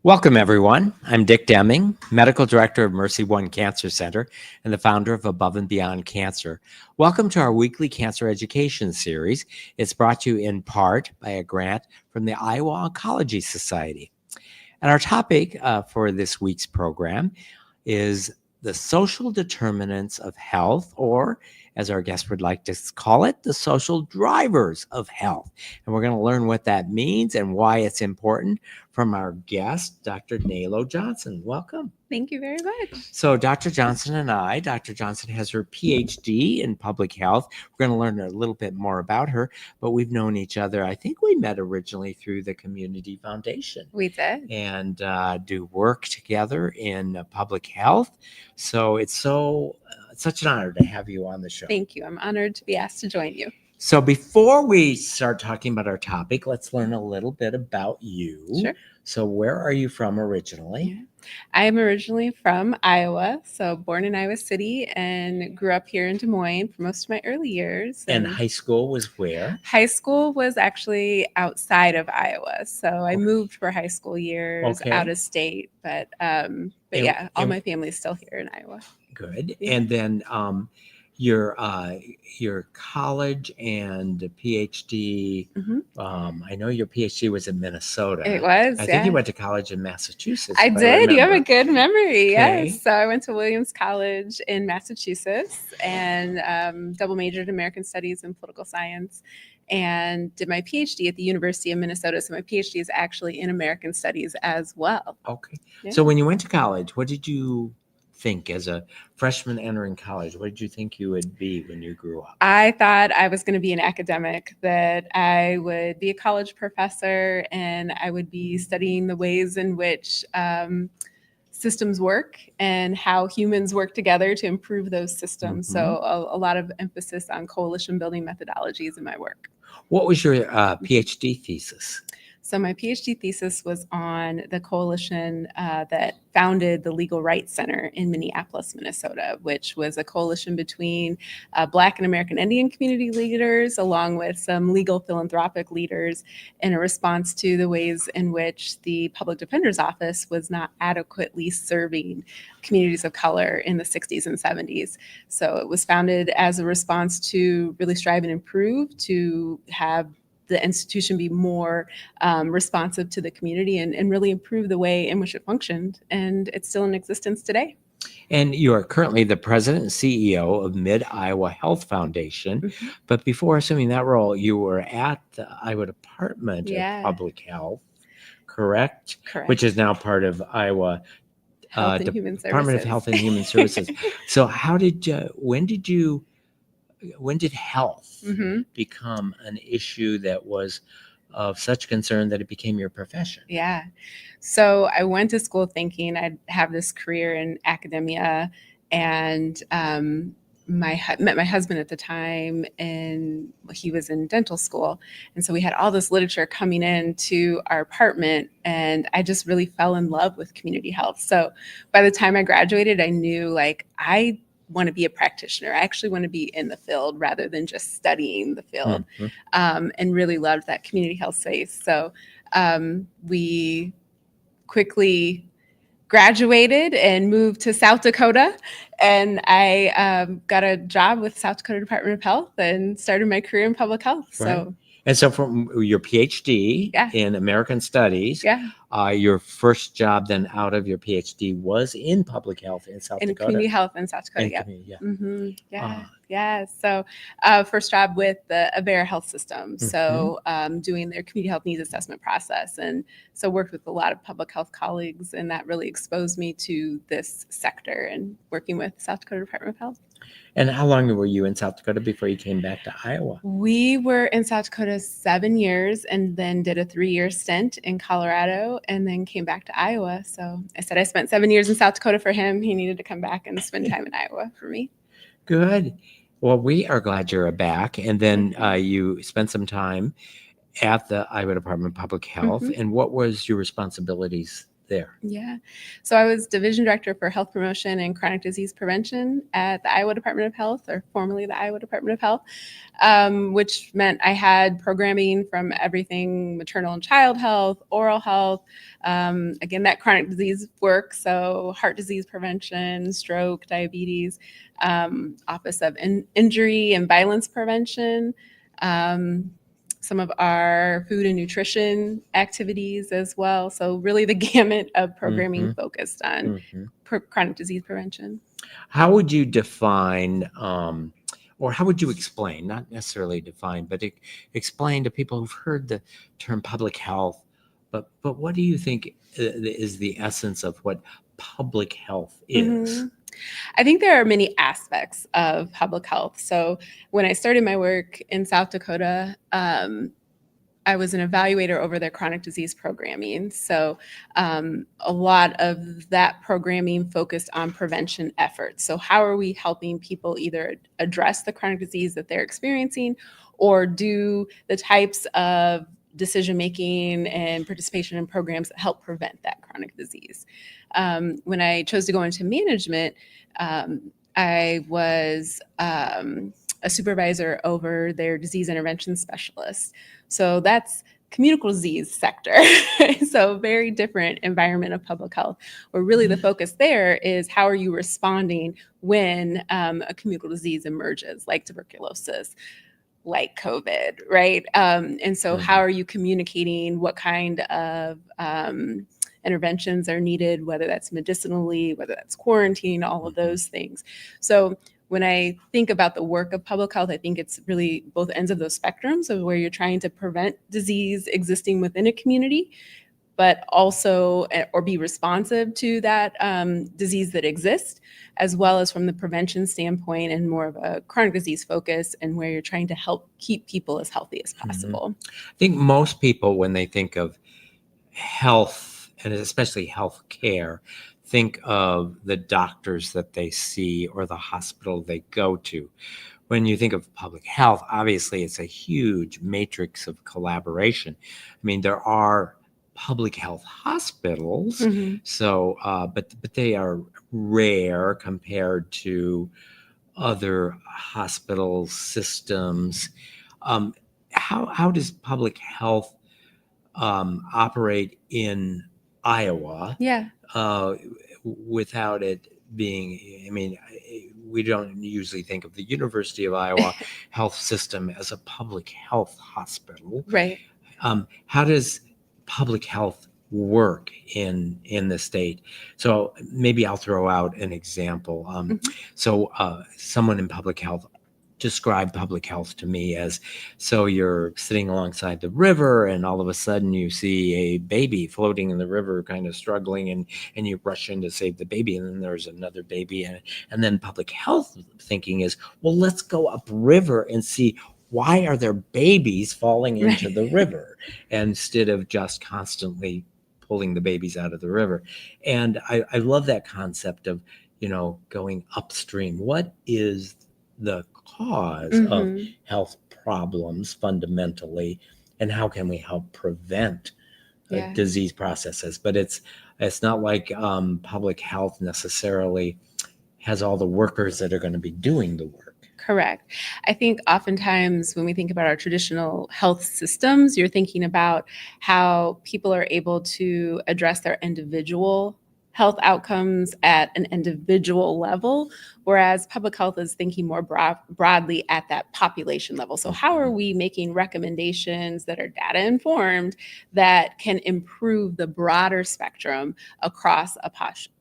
Welcome, everyone. I'm Dick Deming, Medical Director of Mercy One Cancer Center and the founder of Above and Beyond Cancer. Welcome to our weekly cancer education series. It's brought to you in part by a grant from the Iowa Oncology Society. And our topic for this week's program is the social determinants of health, or as our guest would like to call it, the social drivers of health. And we're going to learn what that means and why it's important from our guest, Dr. Nalo Johnson. Welcome. Thank you very much. So Dr. Johnson and I, Dr. Johnson has her PhD in public health. We're going to learn a little bit more about her, but we've known each other. I think we met originally through the Community Foundation. We did. And do work together in public health. So it's such an honor to have you on the show. Thank you. I'm honored to be asked to join you. So before we start talking about our topic, let's learn a little bit about you. Sure. So where are you from originally? I am originally from Iowa, so born in Iowa City and grew up here in Des Moines for most of my early years. And high school was where? High school was actually outside of Iowa, so I moved for high school years out of state. But yeah, all my family is still here in Iowa. Good. Yeah. And then your college and PhD. I know your PhD was in Minnesota. It was. I think you went to college in Massachusetts. I did. You have a good memory. Okay. Yes. So I went to Williams College in Massachusetts and double majored in American Studies and Political Science, and did my PhD at the University of Minnesota. So my PhD is actually in American Studies as well. Okay. Yeah. So when you went to college, what did you think as a freshman entering college? What did you think you would be when you grew up? I thought I was going to be an academic, that I would be a college professor and I would be studying the ways in which systems work and how humans work together to improve those systems. So a lot of emphasis on coalition building methodologies in my work. What was your PhD thesis? So my PhD thesis was on the coalition that founded the Legal Rights Center in Minneapolis, Minnesota, which was a coalition between Black and American Indian community leaders, along with some legal philanthropic leaders, in a response to the ways in which the Public Defender's Office was not adequately serving communities of color in the 60s and 70s. So it was founded as a response to really strive and improve, to have the institution be more responsive to the community and really improve the way in which it functioned. And it's still in existence today. And you are currently the president and CEO of Mid-Iowa Health Foundation. But before assuming that role, you were at the Iowa Department of Public Health, correct? Correct. Which is now part of Iowa Department of Health and Human Services. So when did health become an issue that was of such concern that it became your profession? Yeah. So I went to school thinking I'd have this career in academia, and met my husband at the time, and he was in dental school. And so we had all this literature coming into our apartment, and I just really fell in love with community health. So by the time I graduated, I knew, like, I want to be a practitioner. I actually want to be in the field rather than just studying the field, and really loved that community health space. So we quickly graduated and moved to South Dakota, and I got a job with South Dakota Department of Health and started my career in public health. Right. So. And so from your PhD in American Studies, your first job then out of your PhD was in public health in South Dakota? In community health in South Dakota, So first job with the Avera Health System. So doing their community health needs assessment process. And so worked with a lot of public health colleagues, and that really exposed me to this sector and working with South Dakota Department of Health. And how long were you in South Dakota before you came back to Iowa? We were in South Dakota 7 years and then did a 3-year stint in Colorado and then came back to Iowa. So I said I spent 7 years in South Dakota for him. He needed to come back and spend time in Iowa for me. Good. Well, we are glad you're back. And then you spent some time at the Iowa Department of Public Health. And what was your responsibilities there? Yeah. So I was division director for health promotion and chronic disease prevention at the Iowa Department of Health, or formerly the Iowa Department of Health, which meant I had programming from everything maternal and child health, oral health, again, that chronic disease work. So heart disease prevention, stroke, diabetes, Office of Injury and Violence Prevention. Some of our food and nutrition activities as well. So really the gamut of programming focused on chronic disease prevention. How would you define, or how would you explain, not necessarily define, but explain to people who've heard the term public health, but what do you think is the essence of what public health is? I think there are many aspects of public health. So when I started my work in South Dakota, I was an evaluator over their chronic disease programming. So a lot of that programming focused on prevention efforts. So how are we helping people either address the chronic disease that they're experiencing or do the types of decision-making and participation in programs that help prevent that chronic disease. When I chose to go into management, I was a supervisor over their disease intervention specialist. So that's communicable disease sector. So very different environment of public health, where really the focus there is how are you responding when a communicable disease emerges, like tuberculosis, like COVID, right? And so how are you communicating what kind of interventions are needed, whether that's medicinally, whether that's quarantine, all of those things. So when I think about the work of public health, I think it's really both ends of those spectrums of where you're trying to prevent disease existing within a community, but also or be responsive to that disease that exists, as well as from the prevention standpoint and more of a chronic disease focus and where you're trying to help keep people as healthy as possible. I think most people, when they think of health, and especially health care, think of the doctors that they see or the hospital they go to. When you think of public health, obviously it's a huge matrix of collaboration. I mean, there are public health hospitals, so but they are rare compared to other hospital systems. How does public health operate in Iowa? Yeah. Without it being, I mean, we don't usually think of the University of Iowa health system as a public health hospital. Right. How does public health work in the state? So maybe I'll throw out an example. So someone in public health describe public health to me as, so you're sitting alongside the river and all of a sudden you see a baby floating in the river kind of struggling, and you rush in to save the baby, and then there's another baby, and then public health thinking is, well, let's go upriver and see why are there babies falling into the river, instead of just constantly pulling the babies out of the river. And I love that concept of, going upstream. What is the cause of health problems fundamentally, and how can we help prevent disease processes? But it's not like public health necessarily has all the workers that are going to be doing the work. Correct. I think oftentimes when we think about our traditional health systems, you're thinking about how people are able to address their individual health outcomes at an individual level, whereas public health is thinking more broadly at that population level. So how are we making recommendations that are data informed that can improve the broader spectrum across a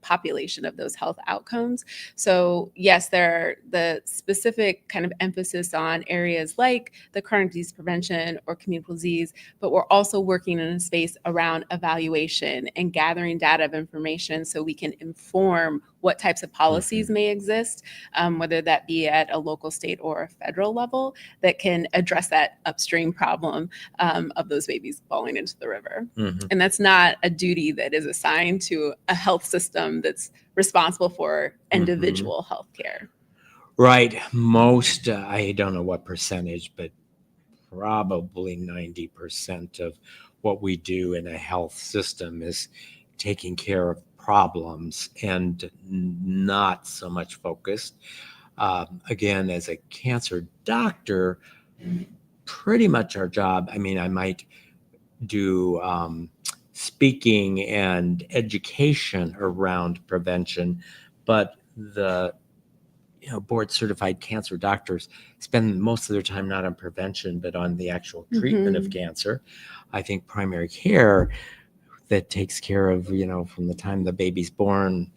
population of those health outcomes? So yes, there are the specific kind of emphasis on areas like the chronic disease prevention or communicable disease, but we're also working in a space around evaluation and gathering data of information so we can inform what types of policies may exist, whether that be at a local, state, or a federal level, that can address that upstream problem of those babies falling into the river. And that's not a duty that is assigned to a health system that's responsible for individual health care. Right. Most, I don't know what percentage, but probably 90% of what we do in a health system is taking care of problems and not so much focused. Again, as a cancer doctor, pretty much our job, I mean, I might do speaking and education around prevention, but the board certified cancer doctors spend most of their time not on prevention, but on the actual treatment of cancer. I think primary care that takes care of, from the time the baby's born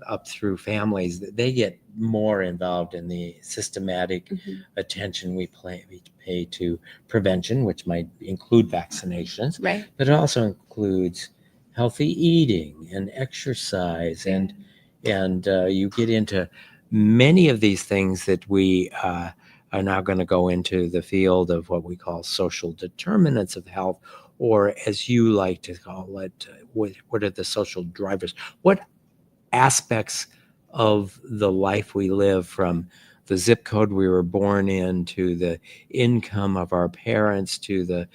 up through families, they get more involved in the systematic attention we pay to prevention, which might include vaccinations, Right. but it also includes healthy eating and exercise, and you get into many of these things that we are now going to go into the field of what we call social determinants of health, or as you like to call it, what are the social drivers? What aspects of the life we live, from the zip code we were born in, to the income of our parents, to the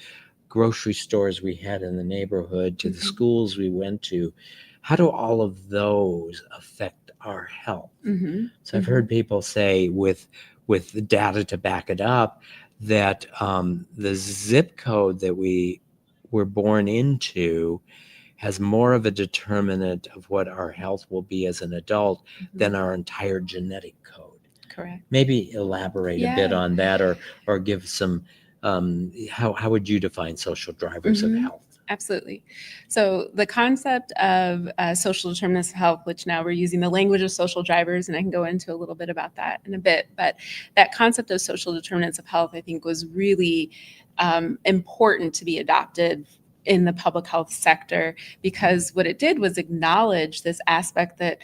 grocery stores we had in the neighborhood, to the schools we went to, how do all of those affect our health? So I've heard people say, with the data to back it up, that the zip code that we were born into has more of a determinant of what our health will be as an adult than our entire genetic code. Correct. Maybe elaborate a bit on that, or give some, how would you define social drivers of health? Absolutely. So the concept of social determinants of health, which now we're using the language of social drivers, and I can go into a little bit about that in a bit, but that concept of social determinants of health, I think, was really important to be adopted in the public health sector, because what it did was acknowledge this aspect that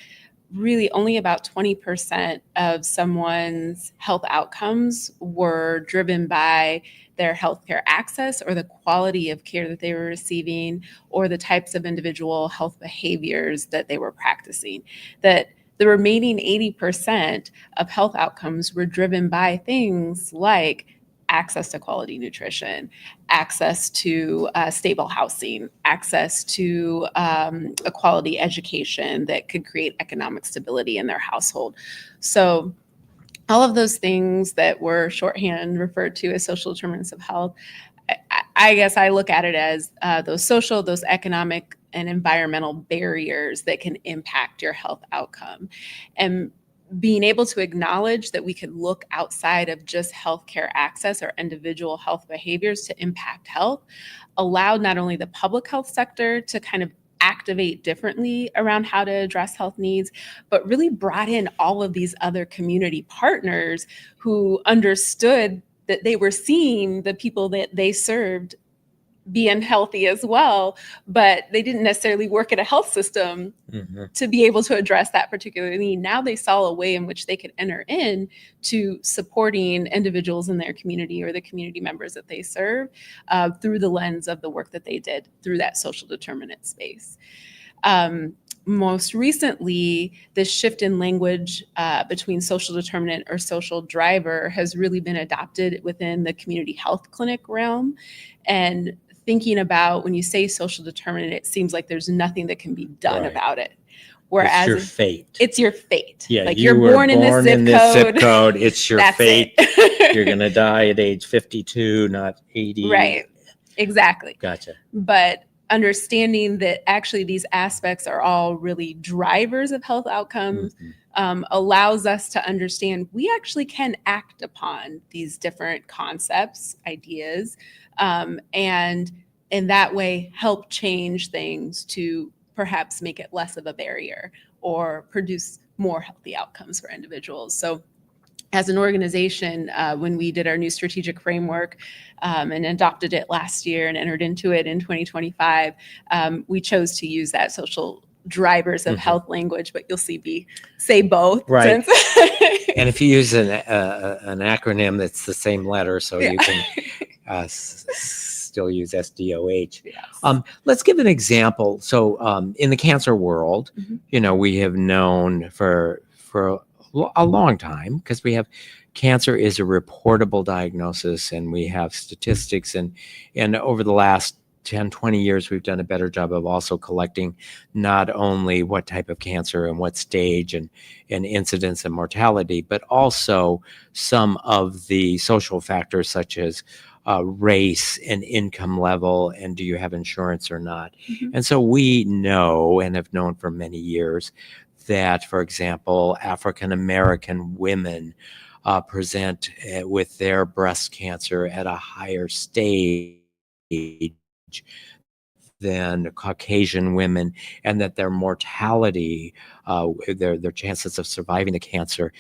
really only about 20% of someone's health outcomes were driven by their healthcare access or the quality of care that they were receiving or the types of individual health behaviors that they were practicing. That the remaining 80% of health outcomes were driven by things like access to quality nutrition, access to stable housing, access to a quality education that could create economic stability in their household. So all of those things that were shorthand referred to as social determinants of health, I guess I look at it as those social, those economic and environmental barriers that can impact your health outcome. And being able to acknowledge that we could look outside of just healthcare access or individual health behaviors to impact health allowed not only the public health sector to kind of activate differently around how to address health needs, but really brought in all of these other community partners who understood that they were seeing the people that they served be unhealthy as well, but they didn't necessarily work at a health system to be able to address that particular need. Now they saw a way in which they could enter in to supporting individuals in their community or the community members that they serve through the lens of the work that they did through that social determinant space. Most recently, this shift in language between social determinant or social driver has really been adopted within the community health clinic realm. And thinking about, when you say social determinant, it seems like there's nothing that can be done about it. Whereas it's your fate. It's your fate. Yeah, like you're born in this zip code. It's your That's fate. It. You're going to die at age 52, not 80. Right. Exactly. Gotcha. But understanding that actually these aspects are all really drivers of health outcomes allows us to understand we actually can act upon these different concepts, ideas, and in that way help change things to perhaps make it less of a barrier or produce more healthy outcomes for individuals. So as an organization, when we did our new strategic framework and adopted it last year and entered into it in 2025, we chose to use that social drivers of health language, but you'll see me say both. Right. And if you use an acronym that's the same letter, so you can still use SDOH. Yes. Let's give an example. So in the cancer world, we have known for a long time, because we have cancer is a reportable diagnosis, and we have statistics, and over the last 10, 20 years, we've done a better job of also collecting not only what type of cancer and what stage and incidence and mortality, but also some of the social factors such as race and income level, and do you have insurance or not. Mhm. And so we know and have known for many years that, for example, African American women present with their breast cancer at a higher stage than Caucasian women, and that their mortality, their chances of surviving the cancer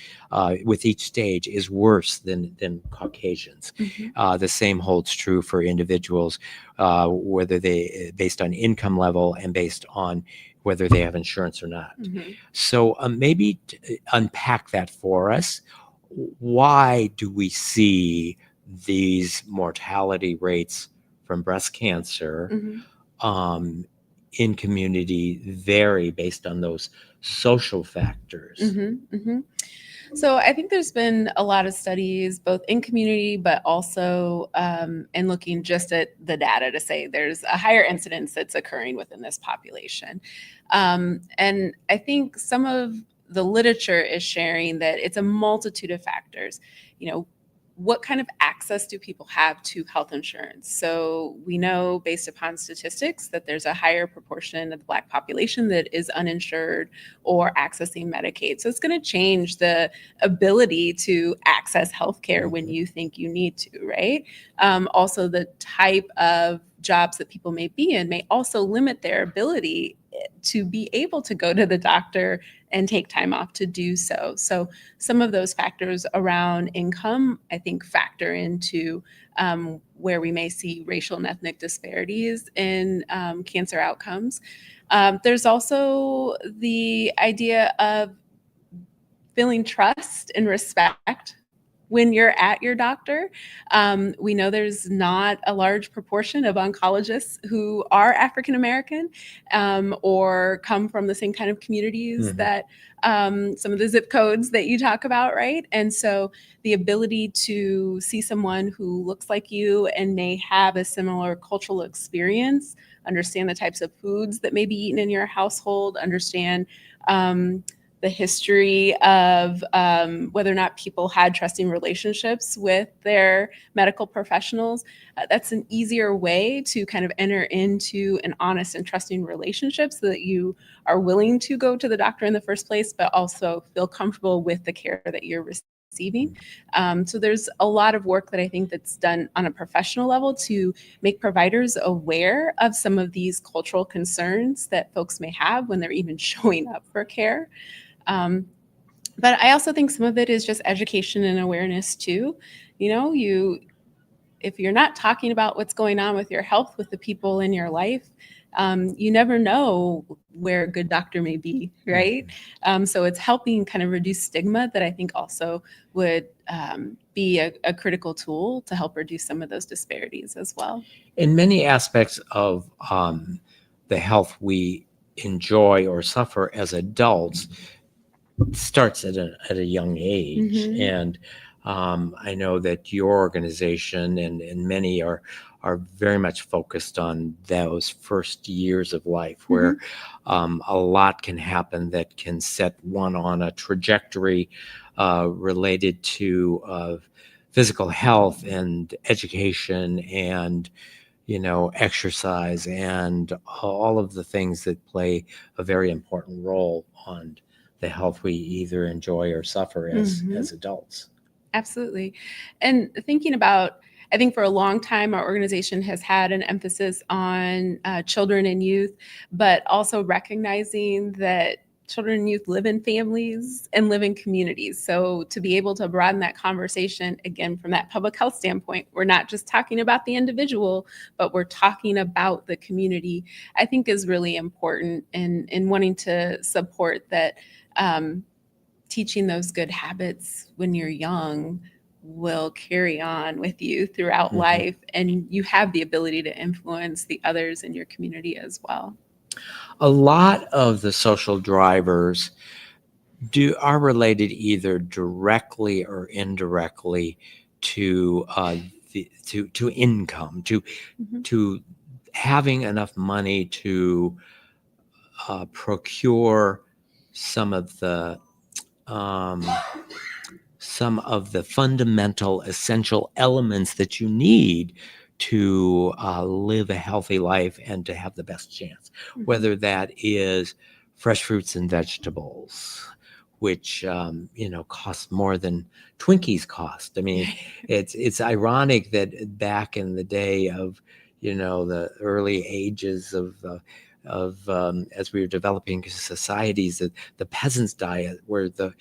with each stage is worse than Caucasians. Mhm. The same holds true for individuals, whether they based on income level and based on whether they have insurance or not. Mhm. So maybe unpack that for us. Why do we see these mortality rates from breast cancer Mhm. um, in community vary based on those social factors? Mhm. Mhm. So I think there's been a lot of studies, both in community, but also in looking just at the data to say there's a higher incidence that's occurring within this population. And I think some of the literature is sharing that it's a multitude of factors. You know, what kind of access do people have to health insurance? So we know based upon statistics that there's a higher proportion of the Black population that is uninsured or accessing Medicaid. So it's going to change the ability to access healthcare when you think you need to, right? Also, the type of jobs that people may be in may also limit their ability to be able to go to the doctor and take time off to do so. So, some of those factors around income, I think, factor into where we may see racial and ethnic disparities in cancer outcomes. There's also the idea of feeling trust and respect when you're at your doctor. We know there's not a large proportion of oncologists who are African American or come from the same kind of communities that some of the zip codes that you talk about, right? And so the ability to see someone who looks like you and may have a similar cultural experience, understand the types of foods that may be eaten in your household, understand the history of whether or not people had trusting relationships with their medical professionals. That's an easier way to kind of enter into an honest and trusting relationship so that you are willing to go to the doctor in the first place, but also feel comfortable with the care that you're receiving. So there's a lot of work that I think that's done on a professional level to make providers aware of some of these cultural concerns that folks may have when they're even showing up for care. But I also think some of it is just education and awareness too. You know, if you're not talking about what's going on with your health with the people in your life, you never know where a good doctor may be, right? So it's helping kind of reduce stigma that I think also would be a critical tool to help reduce some of those disparities as well. In many aspects of the health we enjoy or suffer as adults, starts at a young age. Mhm. And I know that your organization and many are very much focused on those first years of life where a lot can happen that can set one on a trajectory related to physical health and education and exercise and all of the things that play a very important role on the health we either enjoy or suffer as adults. Absolutely. And thinking about, I think for a long time, our organization has had an emphasis on children and youth, but also recognizing that children and youth live in families and live in communities. So to be able to broaden that conversation, again, from that public health standpoint, we're not just talking about the individual, but we're talking about the community, I think is really important in wanting to support that. Teaching those good habits when you're young will carry on with you throughout life, and you have the ability to influence the others in your community as well. A lot of the social drivers are related either directly or indirectly to to income, Mhm. to having enough money to procure some of the um, fundamental essential elements that you need to live a healthy life and to have the best chance, whether that is fresh fruits and vegetables, which cost more than Twinkies cost. I mean, it's ironic that back in the day of the early ages of as we were developing societies, that the peasants' diet were the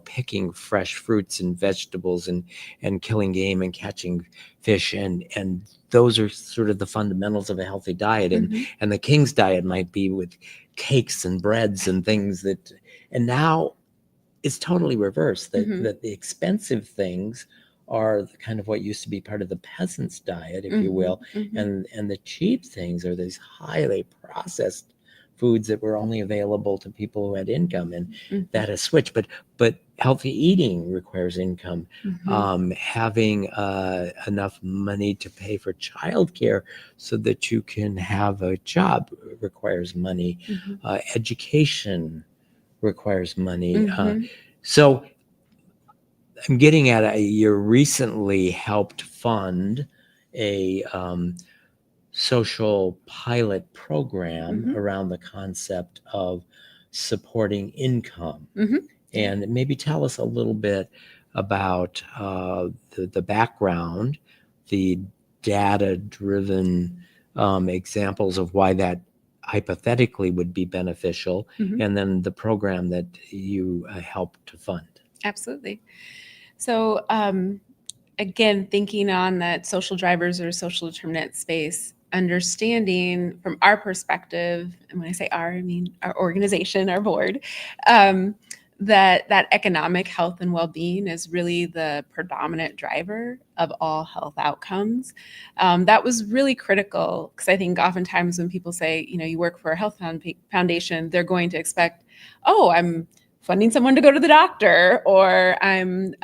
picking fresh fruits and vegetables and killing game and catching fish, and those are sort of the fundamentals of a healthy diet, and the king's diet might be with cakes and breads and things that, and now it's totally reversed, that the expensive things are kind of what used to be part of the peasant's diet, if you will, and the cheap things are these highly processed foods that were only available to people who had income, and that has switched. But healthy eating requires income. Having enough money to pay for childcare so that you can have a job requires money. Education requires money. So I'm getting at, you recently helped fund a social pilot program around the concept of supporting income. And maybe tell us a little bit about the background, the data-driven examples of why that hypothetically would be beneficial, and then the program that you helped to fund. Absolutely. So again, thinking on that social drivers or social determinant space, understanding from our perspective, and when I say our, I mean our organization, our board, that economic health and well-being is really the predominant driver of all health outcomes. That was really critical, because I think oftentimes when people say, you work for a health foundation, they're going to expect, oh, I'm funding someone to go to the doctor, or I'm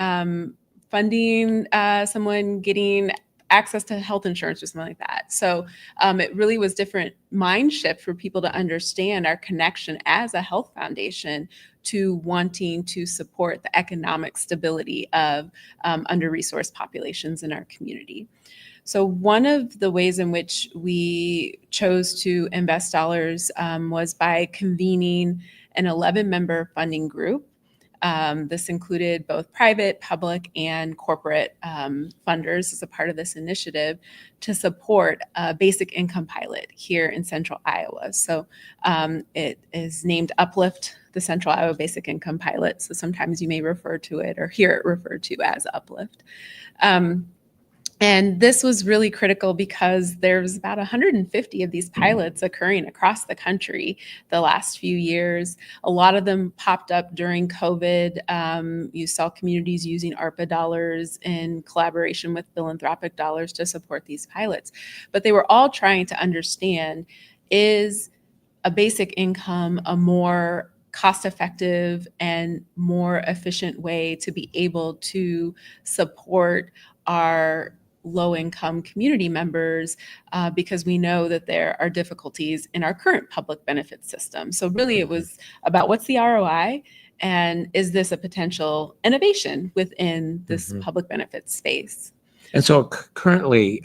funding someone getting access to health insurance or something like that. So it really was different mind shift for people to understand our connection as a health foundation to wanting to support the economic stability of under-resourced populations in our community. So one of the ways in which we chose to invest dollars was by convening an 11-member funding group. This included both private, public, and corporate funders as a part of this initiative to support a basic income pilot here in Central Iowa. So it is named Uplift, the Central Iowa Basic Income Pilot. So sometimes you may refer to it or hear it referred to as Uplift. And this was really critical because there's about 150 of these pilots occurring across the country the last few years. A lot of them popped up during COVID. You saw communities using ARPA dollars in collaboration with philanthropic dollars to support these pilots. But they were all trying to understand, is a basic income a more cost-effective and more efficient way to be able to support our low-income community members, because we know that there are difficulties in our current public benefit system. So really it was about, what's the ROI, and is this a potential innovation within this public benefit space? And so currently,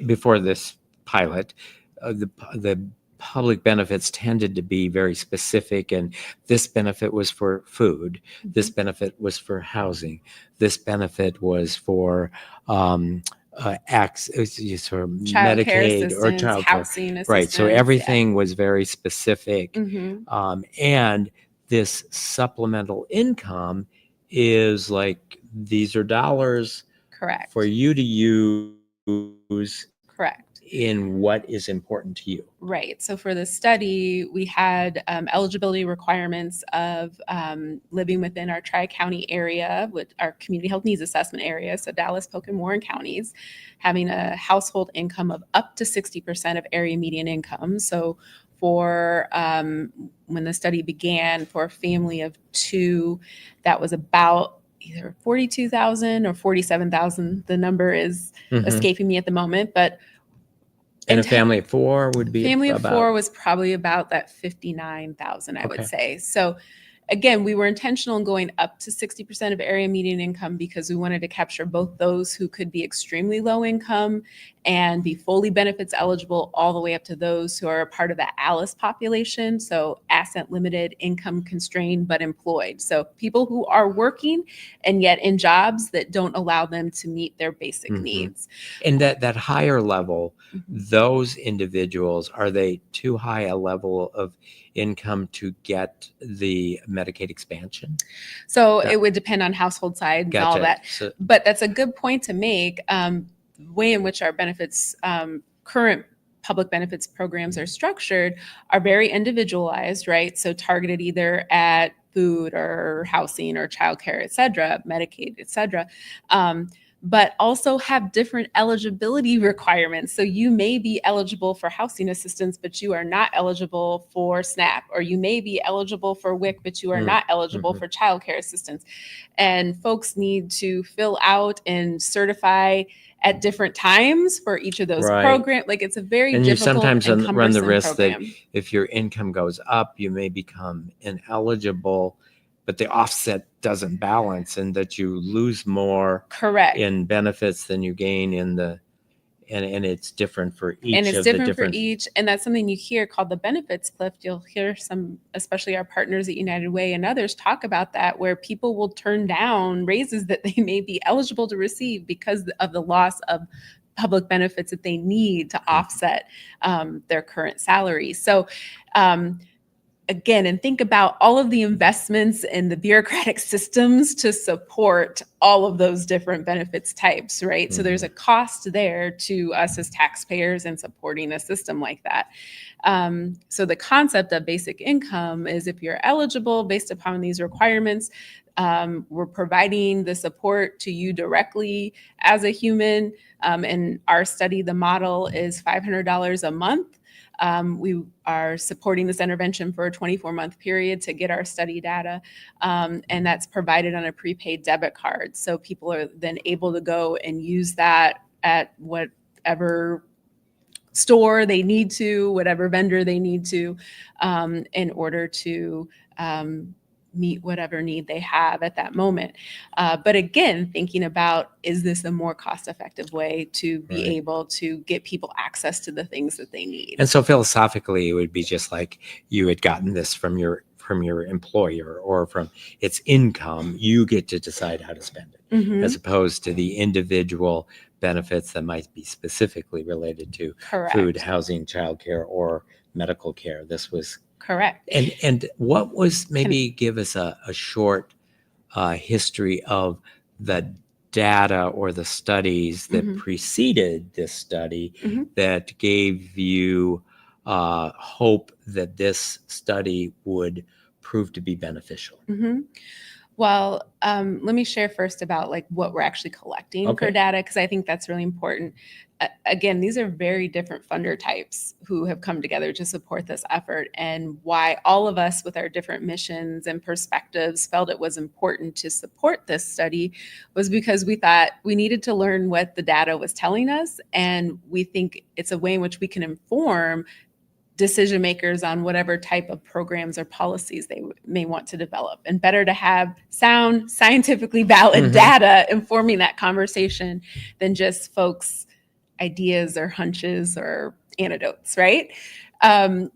before this pilot, the public benefits tended to be very specific, and this benefit was for food, this benefit was for housing, this benefit was for Medicaid or child housing care. assistance. Right. So everything was very specific. And this supplemental income is like, these are dollars Correct. for you to use. Correct. In what is important to you. Right. So for the study, we had eligibility requirements of living within our Tri-County area with our community health needs assessment area, so Dallas, Polk, and Warren counties, having a household income of up to 60% of area median income. So for when the study began, for a family of two, that was about either 42,000 or 47,000. The number is escaping me at the moment, but And a family of four would be family of about? four was probably about that 59,000, I would Okay. say. So again, we were intentional in going up to 60% of area median income because we wanted to capture both those who could be extremely low income and be fully benefits eligible, all the way up to those who are a part of the ALICE population, so asset limited, income constrained, but employed. So people who are working and yet in jobs that don't allow them to meet their basic needs. And that higher level, Mhm. those individuals, are they too high a level of income to get the Medicaid expansion? So That- it would depend on household size and all Gotcha. that. So, But that's a good point to make. The way in which our benefits, current public benefits programs are structured are very individualized, right? So targeted either at food or housing or childcare, et cetera, Medicaid, et cetera. But also have different eligibility requirements. So you may be eligible for housing assistance, but you are not eligible for SNAP, or you may be eligible for WIC, but you are not eligible for childcare assistance. And folks need to fill out and certify at different times for each of those Right. programs. Like, it's a very and you difficult sometimes and run the cumbersome risk that program. if your income goes up, you may become ineligible, but the offset doesn't balance, and that you lose more Correct. in benefits than you gain in the, and it's different for each And it's of the different for different. each. And that's something you hear called the benefits cliff. You'll hear some, especially our partners at United Way and others, talk about that, where people will turn down raises that they may be eligible to receive because of the loss of public benefits that they need to offset their current salary. So again, and think about all of the investments in the bureaucratic systems to support all of those different benefits types, right? So there's a cost there to us as taxpayers in supporting a system like that. So the concept of basic income is, if you're eligible based upon these requirements, we're providing the support to you directly as a human. In our study, the model is $500 a month. We are supporting this intervention for a 24-month period to get our study data, and that's provided on a prepaid debit card. So people are then able to go and use that at whatever store they need to, whatever vendor they need to, in order to meet whatever need they have at that moment. But again, thinking about, is this a more cost-effective way to be Right. able to get people access to the things that they need? And so philosophically, it would be just like you had gotten this from your employer or from its income. You get to decide how to spend it, Mhm. as opposed to the individual benefits that might be specifically related to Correct. food, housing, childcare, or medical care. This was Correct. And what was, maybe give us a short history of the data or the studies that Mhm. preceded this study Mhm. that gave you hope that this study would prove to be beneficial? Mhm. Well, let me share first about like what we're actually collecting Okay. for data, because I think that's really important. Again, these are very different funder types who have come together to support this effort, and why all of us with our different missions and perspectives felt it was important to support this study was because we thought we needed to learn what the data was telling us, and we think it's a way in which we can inform decision makers on whatever type of programs or policies they may want to develop. And better to have sound, scientifically valid data informing that conversation than just folks' ideas or hunches or anecdotes, right?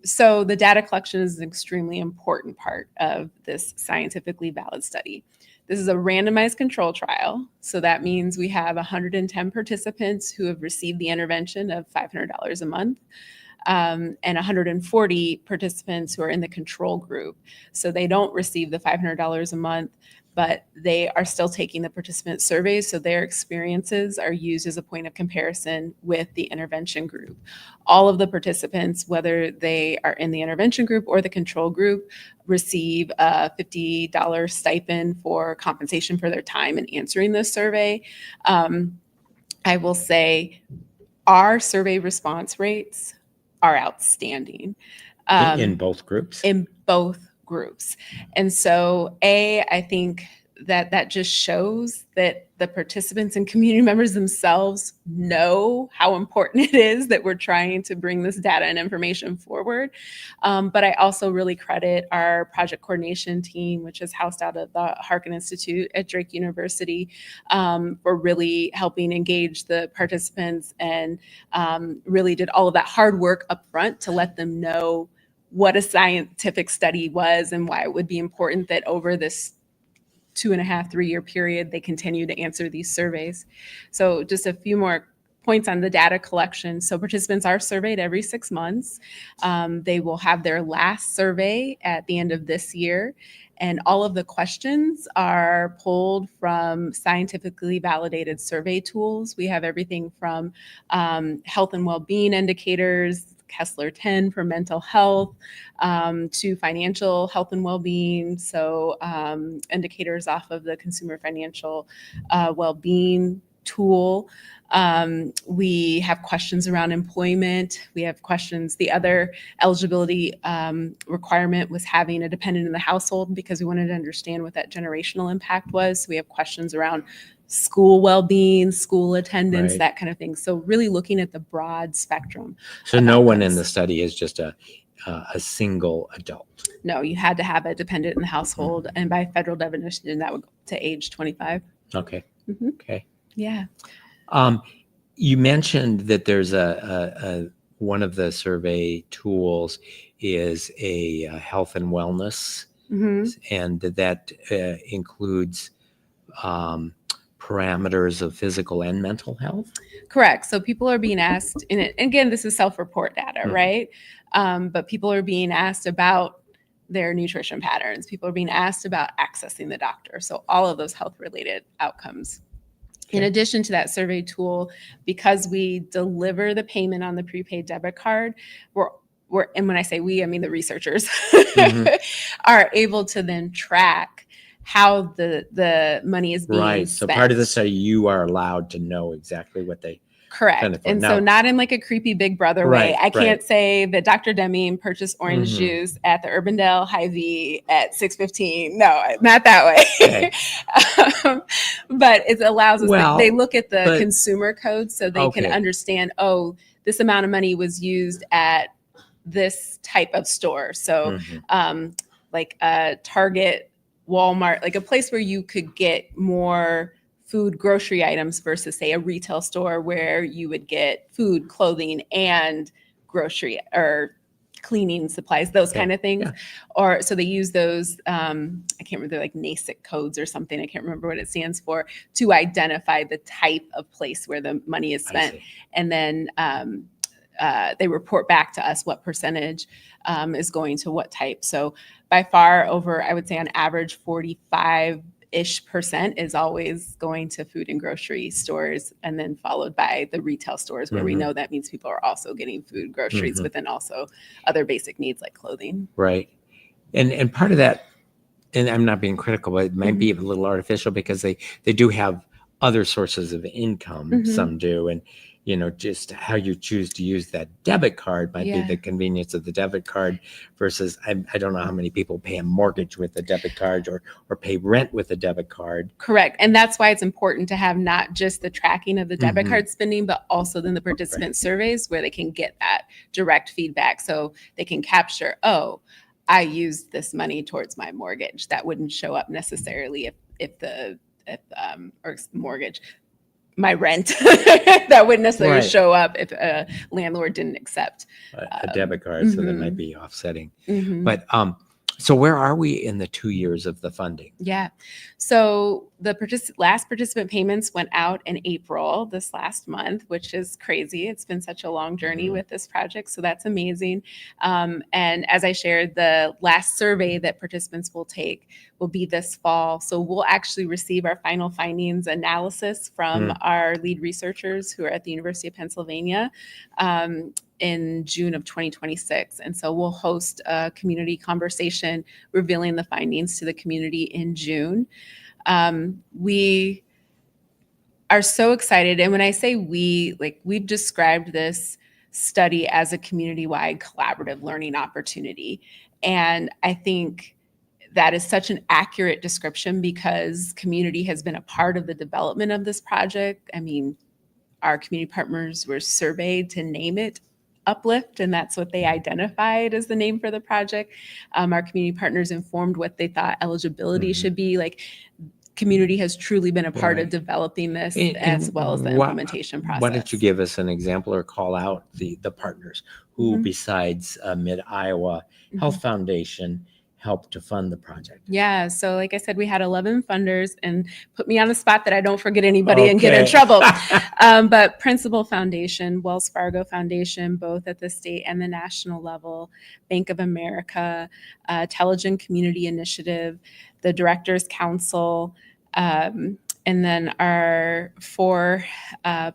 So the data collection is an extremely important part of this scientifically valid study. This is a randomized control trial. So that means we have 110 participants who have received the intervention of $500 a month. And 140 participants who are in the control group. So they don't receive the $500 a month, but they are still taking the participant surveys. So their experiences are used as a point of comparison with the intervention group. All of the participants, whether they are in the intervention group or the control group, receive a $50 stipend for compensation for their time in answering this survey. I will say our survey response rates are outstanding In both groups? in both groups. And so I think that just shows that the participants and community members themselves know how important it is that we're trying to bring this data and information forward. But I also really credit our project coordination team, which is housed out of the Harkin Institute at Drake University, for really helping engage the participants and really did all of that hard work up front to let them know what a scientific study was and why it would be important that over this 2.5, 3-year period, they continue to answer these surveys. So just a few more points on the data collection. So participants are surveyed every 6 months. They will have their last survey at the end of this year. And all of the questions are pulled from scientifically validated survey tools. We have everything from health and well-being indicators, Kessler 10 for mental health, to financial health and well-being. So indicators off of the consumer financial well-being tool. We have questions around employment. We have questions. The other eligibility requirement was having a dependent in the household because we wanted to understand what that generational impact was. So we have questions around school well-being, school attendance, Right. that kind of thing. So really looking at the broad spectrum. So no one in the study is just a single adult. No, you had to have a dependent in the household, and by federal definition, that would go to age 25. Okay. Mhm. Okay. Yeah. You mentioned that there's a one of the survey tools is a health and wellness, and that includes parameters of physical and mental health. Correct. So people are being asked, and again, this is self-report data, right? But people are being asked about their nutrition patterns. People are being asked about accessing the doctor. So all of those health-related outcomes. In addition to that survey tool, because we deliver the payment on the prepaid debit card, and when I say we, I mean the researchers, are able to then track how the money is being spent. So part of the study, you are allowed to know exactly what they. Correct. And so not in like a creepy Big Brother way. I can't say that Dr. Deming purchased orange juice at the Urbandale Hy-Vee at 6:15. No, not that way. But it allows us, they look at the consumer code so they can understand, oh, this amount of money was used at this type of store. So like a Target, Walmart, like a place where you could get more food, grocery items versus say a retail store where you would get food, clothing, and grocery or cleaning supplies, those kind of things. Or so they use those, I can't remember, they're like NASIC codes or something. I can't remember what it stands for, to identify the type of place where the money is spent. And then they report back to us what percentage is going to what type. So by far over, I would say on average, 45% is always going to food and grocery stores, and then followed by the retail stores where we know that means people are also getting food, groceries, but then also other basic needs like clothing. Right. And part of that, and I'm not being critical, but it might be a little artificial because they do have other sources of income. Some do. And, you know, just how you choose to use that debit card might be the convenience of the debit card versus I don't know how many people pay a mortgage with a debit card or pay rent with a debit card. Correct. And that's why it's important to have not just the tracking of the debit card spending, but also then the participant surveys where they can get that direct feedback. So they can capture, oh, I used this money towards my mortgage. That wouldn't show up necessarily if mortgage, my rent, that wouldn't necessarily show up if a landlord didn't accept a debit card. So that might be offsetting. But so where are we in the 2 years of the funding? Yeah. So the last participant payments went out in April this last month, which is crazy. It's been such a long journey with this project. So that's amazing. And as I shared, the last survey that participants will take will be this fall. So we'll actually receive our final findings analysis from our lead researchers who are at the University of Pennsylvania in June of 2026. And so we'll host a community conversation revealing the findings to the community in June. We are so excited. And when I say we, like we've described this study as a community-wide collaborative learning opportunity. And I think that is such an accurate description because community has been a part of the development of this project. I mean, our community partners were surveyed to name it Uplift, and that's what they identified as the name for the project. Our community partners informed what they thought eligibility should be. Like, community has truly been a part of developing this, as well as the implementation process. Why don't you give us an example or call out the partners who, besides Mid-Iowa Health Foundation, helped to fund the project? Yeah, so like I said, we had 11 funders, and put me on the spot that I don't forget anybody and get in trouble. But Principal Foundation, Wells Fargo Foundation, both at the state and the national level, Bank of America, Intelligent Community Initiative, the Directors Council, and then our 4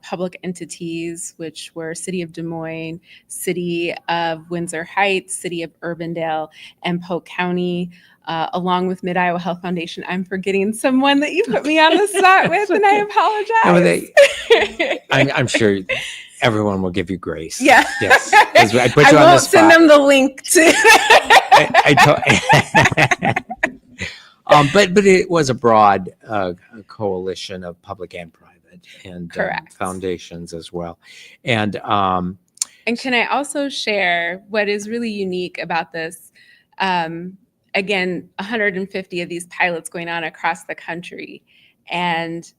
public entities, which were City of Des Moines, City of Windsor Heights, City of Urbandale, and Polk County, along with Mid-Iowa Health Foundation. I'm forgetting someone that you put me on the spot with, and I apologize. I'm sure everyone will give you grace. Yeah. Yes. I put you I on the won't spot. send them the link to. But it was a broad coalition of public and private, and foundations as well. And can I also share what is really unique about this? Again, 150 of these pilots going on across the country, and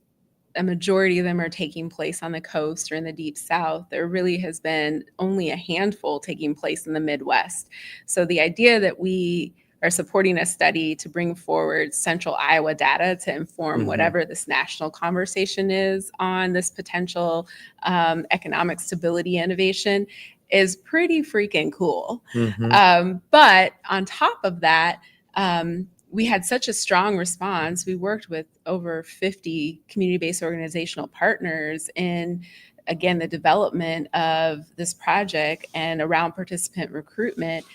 a majority of them are taking place on the coast or in the deep south. There really has been only a handful taking place in the Midwest. So the idea that we are supporting a study to bring forward central Iowa data to inform whatever this national conversation is on this potential economic stability innovation is pretty freaking cool. But on top of that, we had such a strong response. We worked with over 50 community-based organizational partners in, again, the development of this project and around participant recruitment.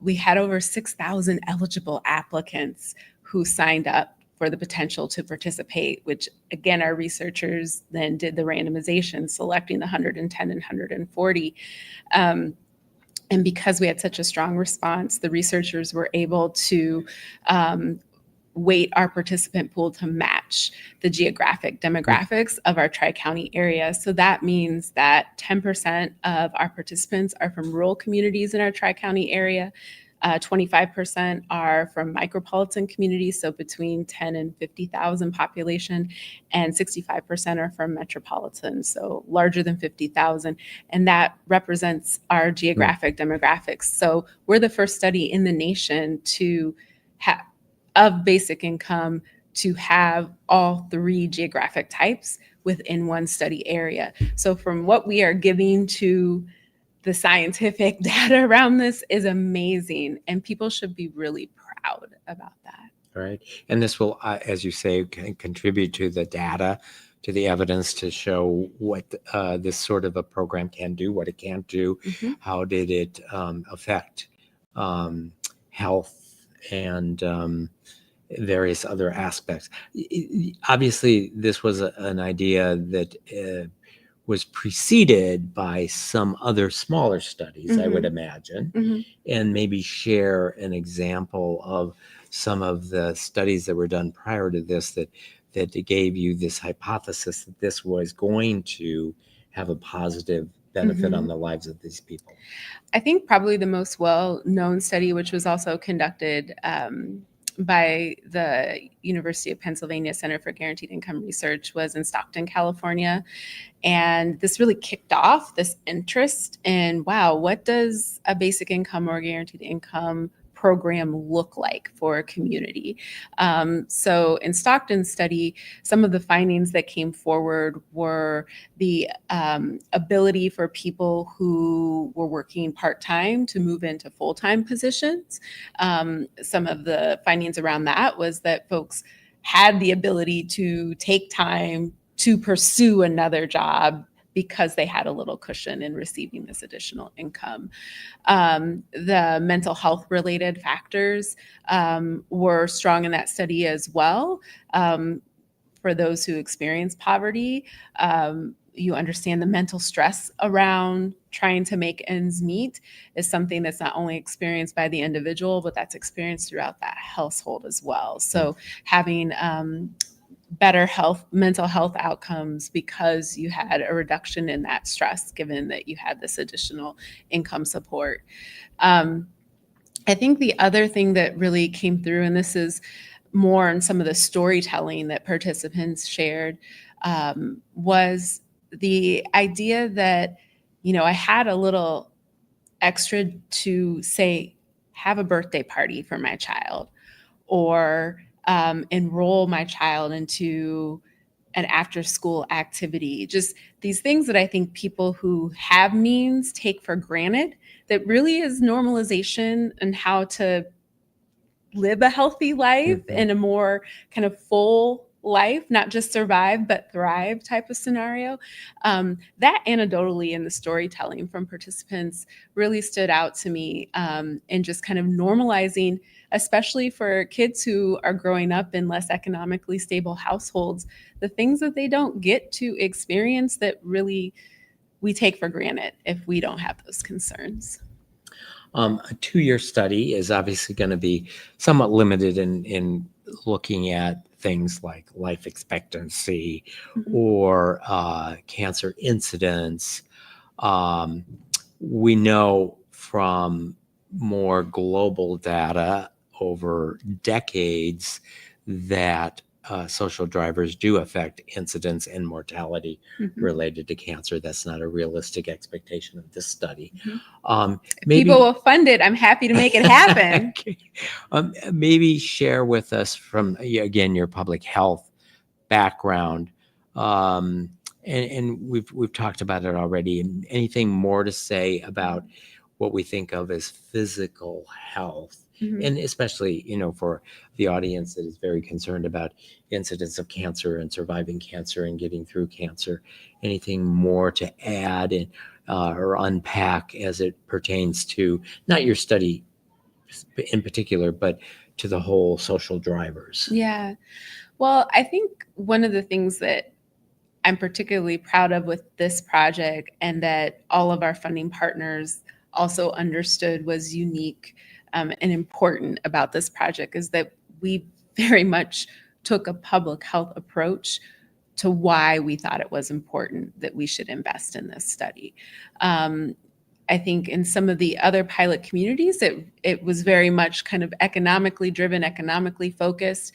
We had over 6,000 eligible applicants who signed up for the potential to participate, which again, our researchers then did the randomization, selecting the 110 and 140. And because we had such a strong response, the researchers were able to weight our participant pool to match the geographic demographics of our Tri-County area. So that means that 10% of our participants are from rural communities in our Tri-County area. 25% are from micropolitan communities, so between 10 and 50,000 population, and 65% are from metropolitan, so larger than 50,000. And that represents our geographic demographics. So we're the first study in the nation to have of basic income to have all 3 geographic types within one study area. So from what we are giving to the scientific data around this is amazing, and people should be really proud about that. Right. And this will, as you say, contribute to the data, to the evidence to show what this sort of a program can do, what it can't do, how did it affect health and various other aspects. Obviously, this was an idea that was preceded by some other smaller studies, I would imagine, and maybe share an example of some of the studies that were done prior to this that gave you this hypothesis that this was going to have a positive benefit on the lives of these people. I think probably the most well-known study, which was also conducted by the University of Pennsylvania Center for Guaranteed Income Research, was in Stockton, California. And this really kicked off this interest in, wow, what does a basic income or guaranteed income program look like for a community? So in Stockton's study, some of the findings that came forward were the ability for people who were working part-time to move into full-time positions. Some of the findings around that was that folks had the ability to take time to pursue another job because they had a little cushion in receiving this additional income. The mental health related factors were strong in that study as well. For those who experience poverty, you understand the mental stress around trying to make ends meet is something that's not only experienced by the individual, but that's experienced throughout that household as well. So having better mental health outcomes because you had a reduction in that stress, given that you had this additional income support. I think the other thing that really came through, and this is more on some of the storytelling that participants shared, was the idea that, I had a little extra to say, have a birthday party for my child, or enroll my child into an after school activity. Just these things that I think people who have means take for granted, that really is normalization and how to live a healthy life in a more kind of full life, not just survive, but thrive type of scenario. That anecdotally in the storytelling from participants really stood out to me, in just kind of normalizing, especially for kids who are growing up in less economically stable households, the things that they don't get to experience that really we take for granted if we don't have those concerns. A 2-year study is obviously going to be somewhat limited in looking at things like life expectancy or cancer incidence. We know from more global data over decades that social drivers do affect incidence and mortality related to cancer. That's not a realistic expectation of this study. Maybe people will fund it. I'm happy to make it happen. Maybe share with us from, again, your public health background. And we've talked about it already. Anything more to say about what we think of as physical health? And especially, for the audience that is very concerned about incidence of cancer and surviving cancer and getting through cancer, anything more to add or unpack as it pertains to not your study in particular, but to the whole social drivers? Yeah. Well, I think one of the things that I'm particularly proud of with this project, and that all of our funding partners also understood was unique and important about this project, is that we very much took a public health approach to why we thought it was important that we should invest in this study. I think in some of the other pilot communities, it was very much kind of economically driven, economically focused.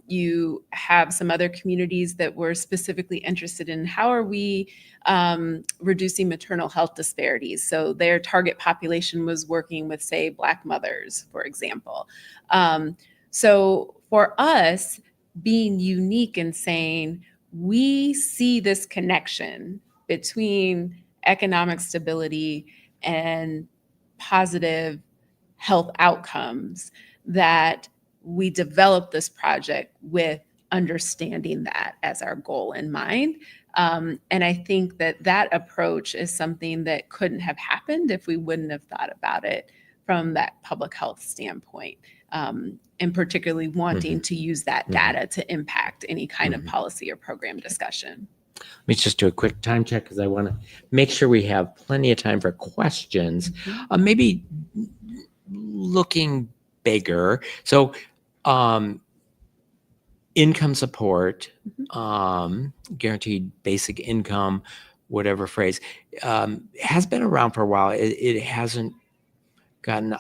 You have some other communities that were specifically interested in how are we reducing maternal health disparities. So their target population was working with, say, Black mothers, for example. So for us, being unique and saying, we see this connection between economic stability and positive health outcomes, that we developed this project with understanding that as our goal in mind. And I think that approach is something that couldn't have happened if we wouldn't have thought about it from that public health standpoint, and particularly wanting to use that data to impact any kind of policy or program discussion. Let me just do a quick time check because I want to make sure we have plenty of time for questions. Maybe looking bigger. So income support, guaranteed basic income, whatever phrase, has been around for a while. It hasn't gotten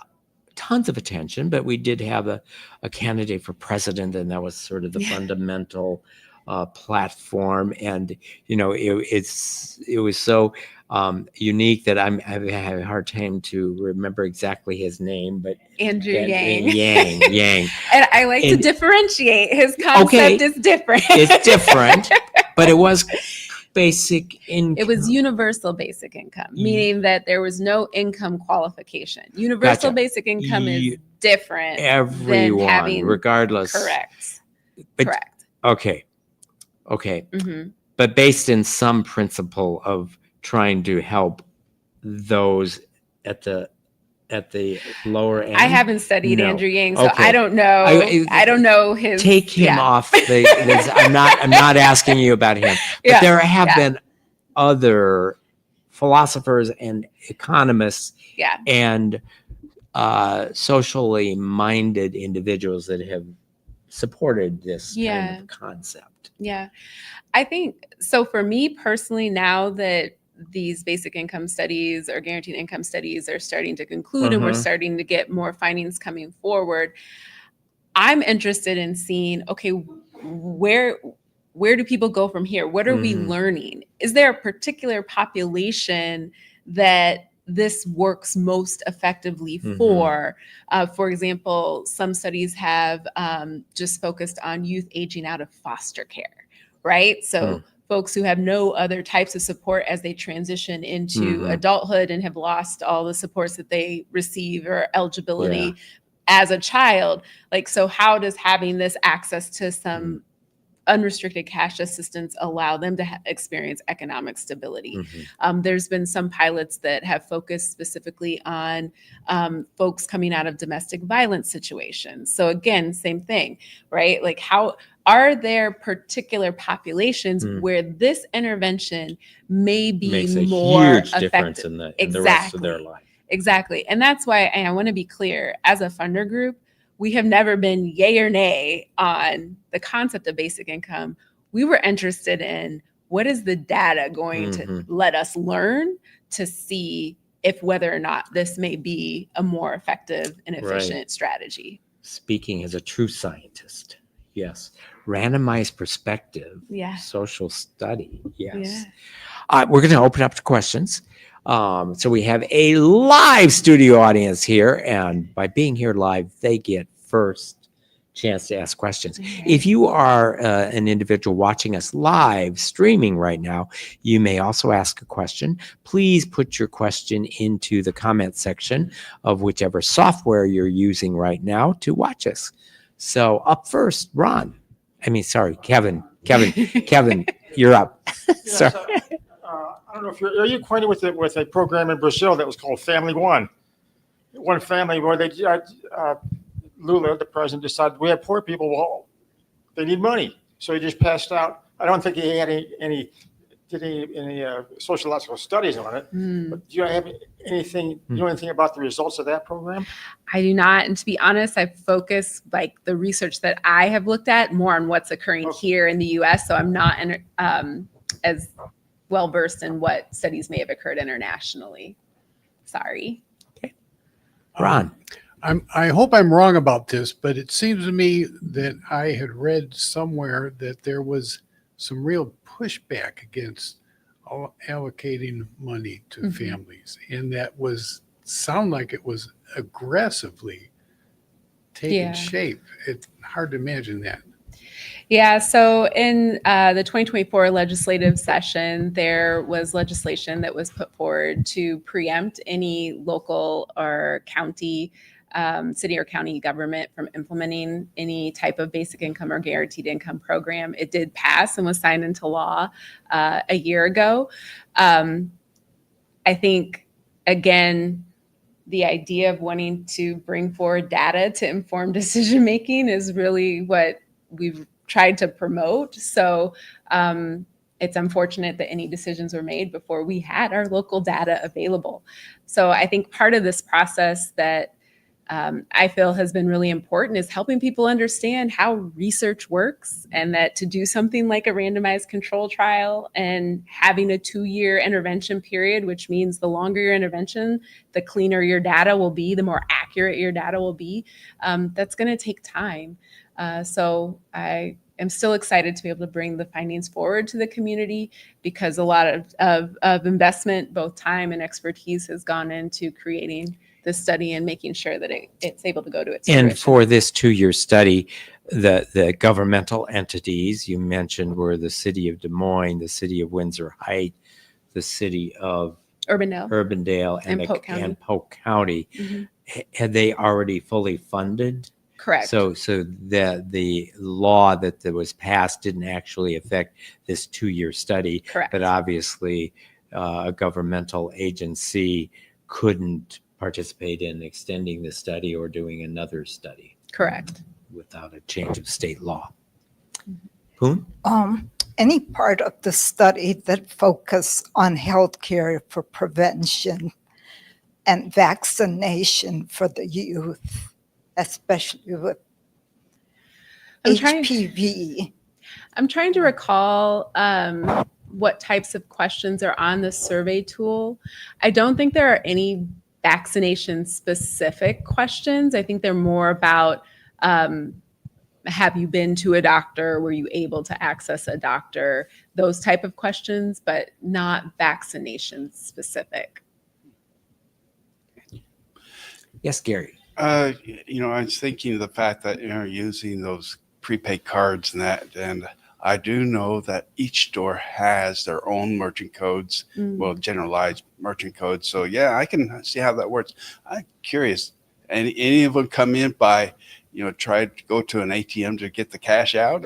tons of attention, but we did have a candidate for president, and that was sort of the fundamental platform. And it was so unique that I have a hard time to remember exactly his name, but Andrew Yang. Yang. And I like to differentiate. His concept is different. It's different, but it was basic income. It was universal basic income, meaning that there was no income qualification. Universal basic income is different. Everyone, than having, regardless. Correct. But, correct. Okay. But based in some principle of trying to help those at the lower end. I haven't studied Andrew Yang, so I don't know. I don't know his. Take him off I'm not asking you about him. But there have been other philosophers and economists Yeah. and socially minded individuals that have supported this kind of concept. Yeah. I think so. For me personally, now that these basic income studies or guaranteed income studies are starting to conclude and we're starting to get more findings coming forward, I'm interested in seeing, okay, where do people go from here? What are we learning? Is there a particular population that this works most effectively for? For example, some studies have just focused on youth aging out of foster care, right? So folks who have no other types of support as they transition into adulthood and have lost all the supports that they receive or eligibility as a child. Like, so how does having this access to some unrestricted cash assistance allow them to experience economic stability? There's been some pilots that have focused specifically on folks coming out of domestic violence situations. So again, same thing, right? Like, how are there particular populations where this intervention may be Makes a more huge effective? difference in the rest of their life. Exactly. And that's why I want to be clear, as a funder group, we have never been yay or nay on the concept of basic income. We were interested in what is the data going to let us learn to see if whether or not this may be a more effective and efficient strategy. Speaking as a true scientist, yes. Randomized perspective, social study, yes. We're going to open up to questions. So we have a live studio audience here, and by being here live, they get first chance to ask questions. If you are an individual watching us live streaming right now, you may also ask a question. Please put your question into the comment section of whichever software you're using right now to watch us. So up first, Kevin, you're up. Sorry. I don't know if are you acquainted with a program in Brazil that was called Family One? One family where they Lula, the president, decided we have poor people. Well, they need money, so he just passed out. I don't think he had any sociological studies on it. But do you have anything? You know anything about the results of that program? I do not, and to be honest, I focus like the research that I have looked at more on what's occurring here in the U.S. So I'm not as well versed in what studies may have occurred internationally. Sorry. Okay. Ron. I hope I'm wrong about this, but it seems to me that I had read somewhere that there was some real pushback against allocating money to families, and that sound like it was aggressively taking shape. It's hard to imagine that. Yeah, so in the 2024 legislative session, there was legislation that was put forward to preempt any local or county, city or county government from implementing any type of basic income or guaranteed income program. It did pass and was signed into law a year ago. I think, again, the idea of wanting to bring forward data to inform decision making is really what we've tried to promote. So it's unfortunate that any decisions were made before we had our local data available. So I think part of this process that I feel has been really important is helping people understand how research works, and that to do something like a randomized control trial and having a 2-year intervention period, which means the longer your intervention, the cleaner your data will be, the more accurate your data will be. That's going to take time. So I am still excited to be able to bring the findings forward to the community, because a lot of investment, both time and expertise, has gone into creating this study and making sure that it's able to go to its And fruition. for this 2-year study, the governmental entities you mentioned were the city of Des Moines, the city of Windsor Heights, the city of Urbandale and Polk County. Had they already fully funded? Correct. So the law that was passed didn't actually affect this 2-year study. Correct. But obviously, a governmental agency couldn't participate in extending the study or doing another study. Correct. Without a change of state law. Poon? any part of the study that focused on healthcare for prevention and vaccination for the youth, especially with HPV? I'm trying to recall what types of questions are on the survey tool. I don't think there are any vaccination specific questions. I think they're more about have you been to a doctor? Were you able to access a doctor? Those type of questions, but not vaccination specific. Yes, Gary. I was thinking of the fact that, using those prepaid cards and that, and I do know that each store has their own merchant codes, well, generalized merchant codes. So yeah, I can see how that works. I'm curious, any of them come in by, try to go to an ATM to get the cash out?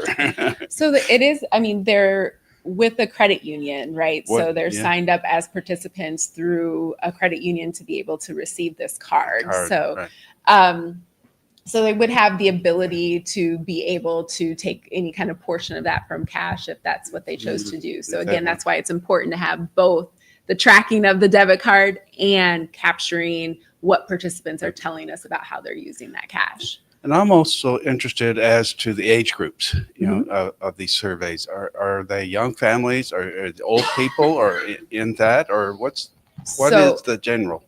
So it is, they're with a credit union, right? So they're signed up as participants through a credit union to be able to receive this card. So, right. So they would have the ability to be able to take any kind of portion of that from cash if that's what they chose to do. So again, that's why it's important to have both the tracking of the debit card and capturing what participants are telling us about how they're using that cash. And I'm also interested as to the age groups, of these surveys. Are they young families, or are they old people, or in that, or what is the general?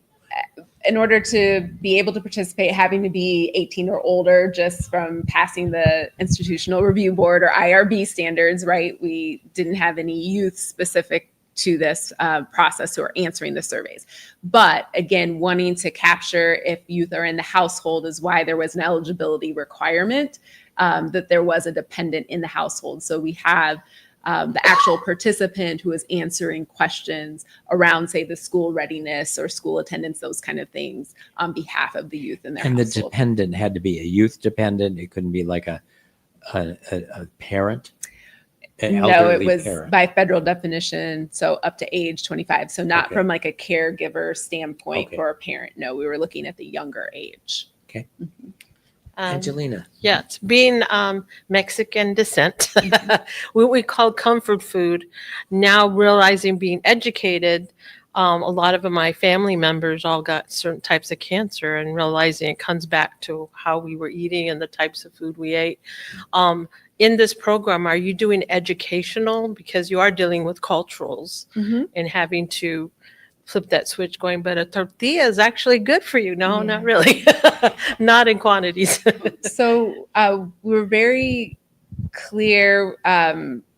In order to be able to participate, having to be 18 or older, just from passing the Institutional Review Board or IRB standards, right? We didn't have any youth specific to this process who are answering the surveys. But again, wanting to capture if youth are in the household is why there was an eligibility requirement, that there was a dependent in the household. So we have the actual participant who is answering questions around, say, the school readiness or school attendance, those kind of things on behalf of the youth in their household. And the dependent had to be a youth dependent. It couldn't be like a parent. No, it was parent. By federal definition, so up to age 25. So not from like a caregiver standpoint for a parent. No, we were looking at the younger age. Okay. Angelina. Yes, being Mexican descent, what we call comfort food. Now realizing, being educated, a lot of my family members all got certain types of cancer, and realizing it comes back to how we were eating and the types of food we ate. In this program, are you doing educational? Because you are dealing with culturals and having to flip that switch going, but a tortilla is actually good for you. No, not really. Not in quantities. So we're very clear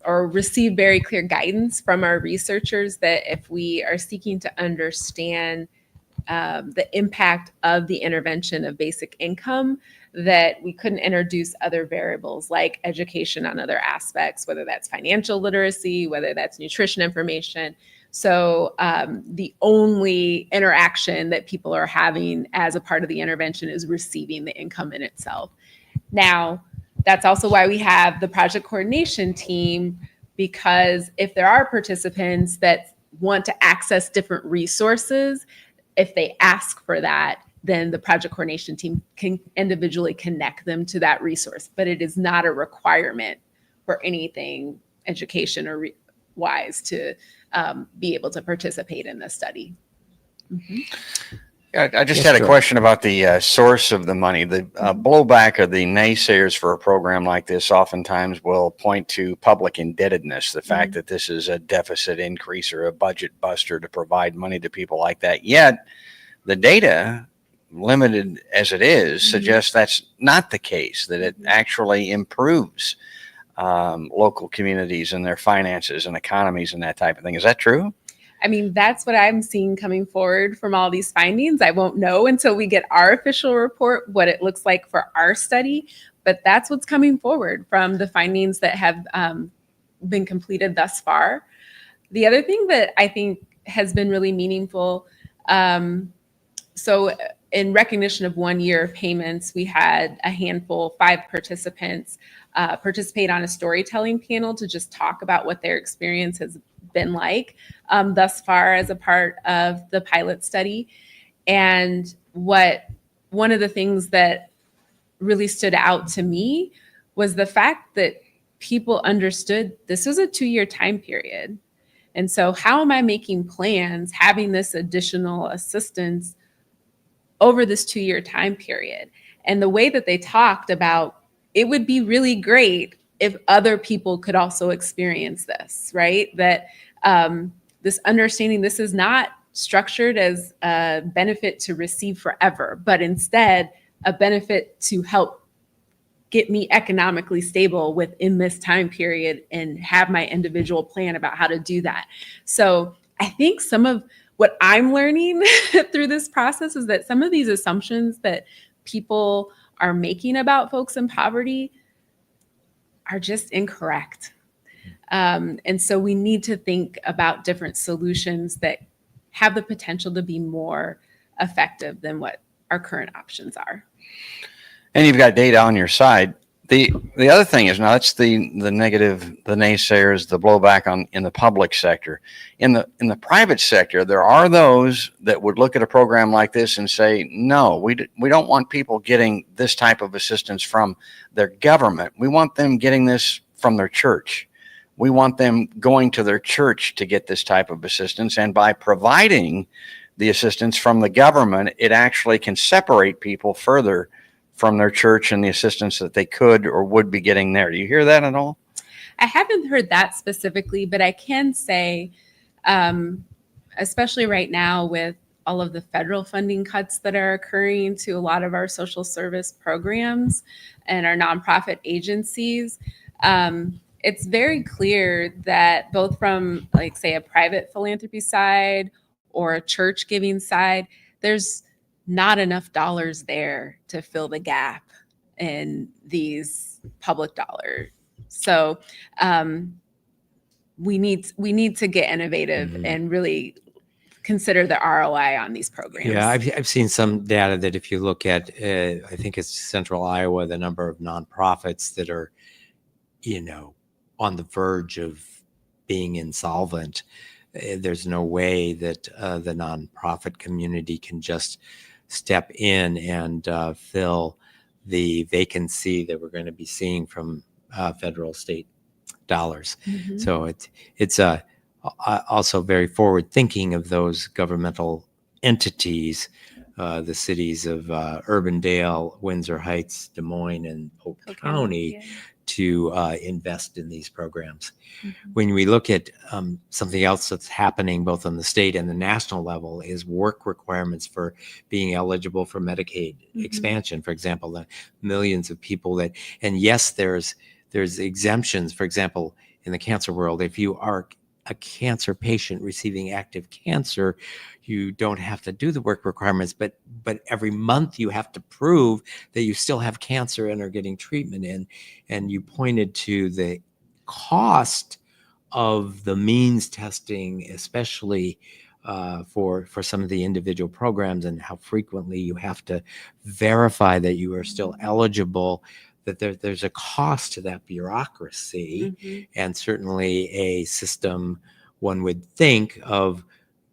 or receive very clear guidance from our researchers that if we are seeking to understand the impact of the intervention of basic income, that we couldn't introduce other variables like education on other aspects, whether that's financial literacy, whether that's nutrition information. So the only interaction that people are having as a part of the intervention is receiving the income in itself. Now, that's also why we have the project coordination team, because if there are participants that want to access different resources, if they ask for that, then the project coordination team can individually connect them to that resource. But it is not a requirement for anything education or wise to be able to participate in this study. Yeah, I just had a question about the source of the money. The blowback of the naysayers for a program like this oftentimes will point to public indebtedness, the fact that this is a deficit increase or a budget buster to provide money to people like that. Yet the data, limited as it is, suggests that's not the case, that it actually improves local communities and their finances and economies and that type of thing. Is that true? I mean, that's what I'm seeing coming forward from all these findings. I won't know until we get our official report what it looks like for our study, but that's what's coming forward from the findings that have been completed thus far. The other thing that I think has been really meaningful, so in recognition of 1 year of payments, we had a handful, 5 participants participate on a storytelling panel to just talk about what their experience has been like thus far as a part of the pilot study. And one of the things that really stood out to me was the fact that people understood this was a 2-year time period. And so how am I making plans, having this additional assistance over this 2-year time period? And the way that they talked about, it would be really great if other people could also experience this, right? That this understanding, this is not structured as a benefit to receive forever, but instead a benefit to help get me economically stable within this time period and have my individual plan about how to do that. So I think some of what I'm learning through this process is that some of these assumptions that people are making about folks in poverty are just incorrect. And so we need to think about different solutions that have the potential to be more effective than what our current options are. And you've got data on your side. The other thing is, now that's the negative, the naysayers, the blowback in the public sector. In the private sector, there are those that would look at a program like this and say, no, we don't want people getting this type of assistance from their government. We want them getting this from their church. We want them going to their church to get this type of assistance. And by providing the assistance from the government, it actually can separate people further from their church and the assistance that they could or would be getting there. Do you hear that at all? I haven't heard that specifically, but I can say, especially right now with all of the federal funding cuts that are occurring to a lot of our social service programs and our nonprofit agencies, it's very clear that both from, like, say, a private philanthropy side or a church giving side, there's not enough dollars there to fill the gap in these public dollars. So we need to get innovative and really consider the ROI on these programs. Yeah, I've seen some data that if you look at, I think it's Central Iowa, the number of nonprofits that are, on the verge of being insolvent, there's no way that the nonprofit community can just step in and fill the vacancy that we're going to be seeing from federal state dollars. Mm-hmm. So it's also very forward thinking of those governmental entities, the cities of Urbandale, Windsor Heights, Des Moines, and Polk County, yeah. to invest in these programs. Mm-hmm. When we look at something else that's happening both on the state and the national level is work requirements for being eligible for Medicaid expansion. For example, the millions of people that, and yes, there's exemptions. For example, in the cancer world, if you are a cancer patient receiving active cancer, you don't have to do the work requirements, but every month you have to prove that you still have cancer and are getting treatment in. And you pointed to the cost of the means testing, especially for some of the individual programs, and how frequently you have to verify that you are still eligible, that there's a cost to that bureaucracy. And certainly a system, one would think, of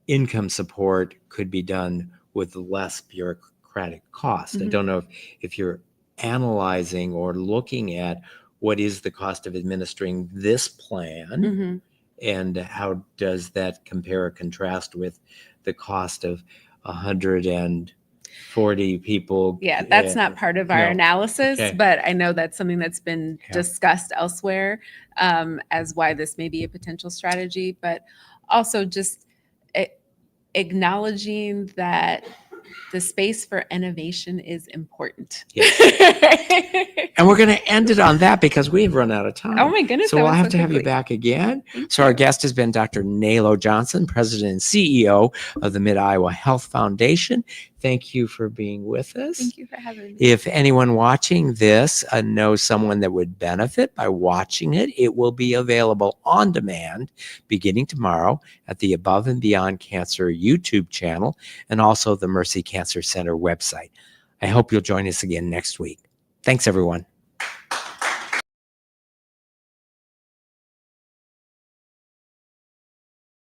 income support could be done with less bureaucratic cost. I don't know if you're analyzing or looking at what is the cost of administering this plan, and how does that compare or contrast with the cost of 140 people? Yeah, that's not part of our analysis, Okay. but I know that's something that's been discussed elsewhere as why this may be a potential strategy, but also just acknowledging that the space for innovation is important. Yes. And we're going to end it on that because we've run out of time. Oh my goodness. So that we'll was have so to have you quickly. back again. Thank So our you. guest has been Dr. Nalo Johnson, President and CEO of the Mid-Iowa Health Foundation. Thank you for being with us. Thank you for having me. If anyone watching this knows someone that would benefit by watching it, it will be available on demand beginning tomorrow at the Above and Beyond Cancer YouTube channel and also the Mercy Cancer Center website. I hope you'll join us again next week. Thanks, everyone.